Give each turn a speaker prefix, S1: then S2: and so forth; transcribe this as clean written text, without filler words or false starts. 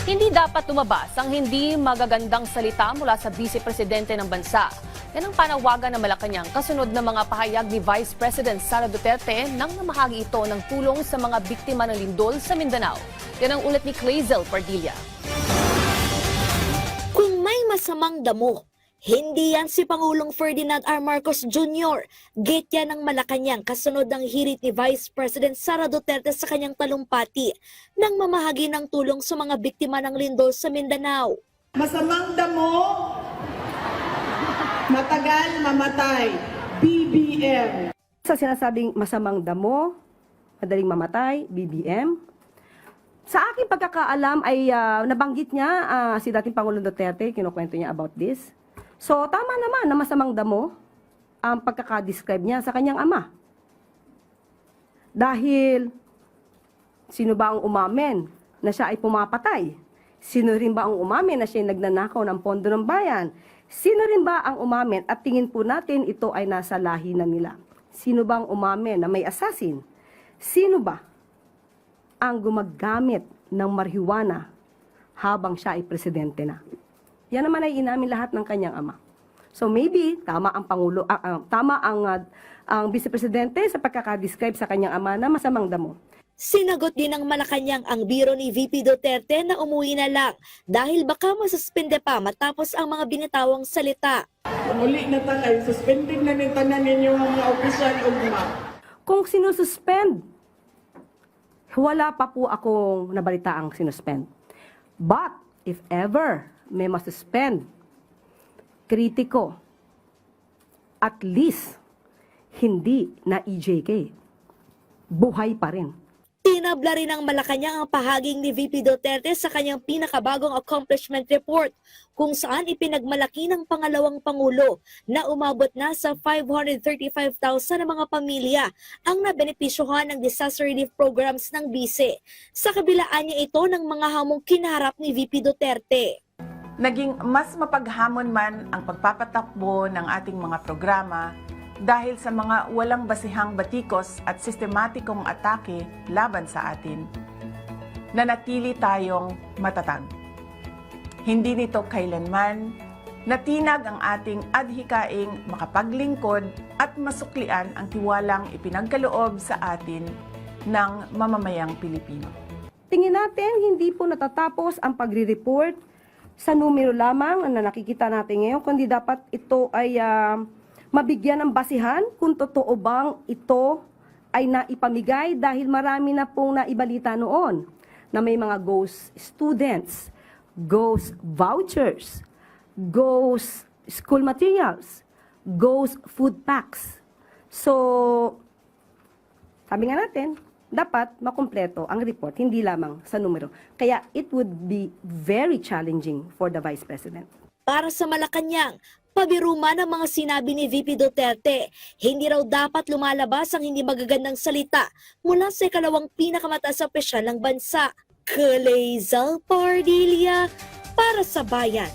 S1: Hindi dapat lumabas ang hindi magagandang salita mula sa Vice Presidente ng bansa. Yan ang panawagan ng Malacanang kasunod ng mga pahayag ni Vice President Sara Duterte nang namahagi ito ng tulong sa mga biktima ng lindol sa Mindanao. Yan ang ulat ni Clazel Pardilla.
S2: Kung may masamang damo, hindi yan si Pangulong Ferdinand R. Marcos Jr. Gate yan ng Malacanang kasunod ng hirit ni Vice President Sara Duterte sa kanyang talumpati nang mamahagi ng tulong sa mga biktima ng lindol sa Mindanao.
S3: Masamang damo, matagal mamatay, BBM.
S4: Sa sinasabing masamang damo, madaling mamatay, BBM, sa aking pagkakaalam ay nabanggit niya si dating Pangulong Duterte, kinukwento niya about this. So tama naman na masamang damo ang pagkakadescribe niya sa kanyang ama. Dahil sino ba ang umamin na siya ay pumapatay? Sino rin ba ang umamin na siya ay nagnanakaw ng pondo ng bayan? Sino rin ba ang umamin at tingin po natin ito ay nasa lahi na nila? Sino ba ang umamin na may assassin? Sino ba ang gumagamit ng marijuana habang siya ay presidente na? Yan naman ay inamin lahat ng kanyang ama. So maybe tama ang pangulo, tama ang vice presidente sa pagkakadescribe sa kanyang ama na masamang damo.
S2: Sinagot din ng Malacanang ang biro ni VP Duterte na umuwi na lang dahil baka masuspende pa matapos ang mga binitawang salita.
S3: Muli na talay, suspended na ni tanan ninyo ang mga opisyal ugma.
S4: Kung sinususpend, wala pa po akong nabalita ang sinuspend. But if ever may masuspend, kritiko, at least hindi na EJK. Buhay pa rin.
S2: Tinabla rin ng Malacanang ang pahaging ni VP Duterte sa kanyang pinakabagong accomplishment report kung saan ipinagmalaki ng pangalawang Pangulo na umabot na sa 535,000 na mga pamilya ang nabenepisyohan ng disaster relief programs ng BICE. Sa kabilaan niya ito ng mga hamong kinaharap ni VP Duterte.
S5: Naging mas mapaghamon man ang pagpapatakbo ng ating mga programa dahil sa mga walang basihang batikos at sistematikong atake laban sa atin, nanatili tayong matatag. Hindi nito kailanman natinag ang ating adhikaing makapaglingkod at masuklian ang tiwalang ipinagkaloob sa atin ng mamamayang Pilipino.
S4: Tingin natin hindi po natatapos ang pagre-report sa numero lamang na nakikita natin ngayon, kundi dapat ito ay mabigyan ng basihan kung totoo bang ito ay naipamigay dahil marami na pong naibalita noon na may mga ghost students, ghost vouchers, ghost school materials, ghost food packs. So, sabi nga natin, dapat makumpleto ang report, hindi lamang sa numero. Kaya it would be very challenging for the Vice President.
S2: Para sa Malacanang, pabiro man ang mga sinabi ni VP Duterte, hindi raw dapat lumalabas ang hindi magagandang salita mula sa ikalawang pinakamataas na opisyal ng bansa. Clazel Pardilla para sa Bayan.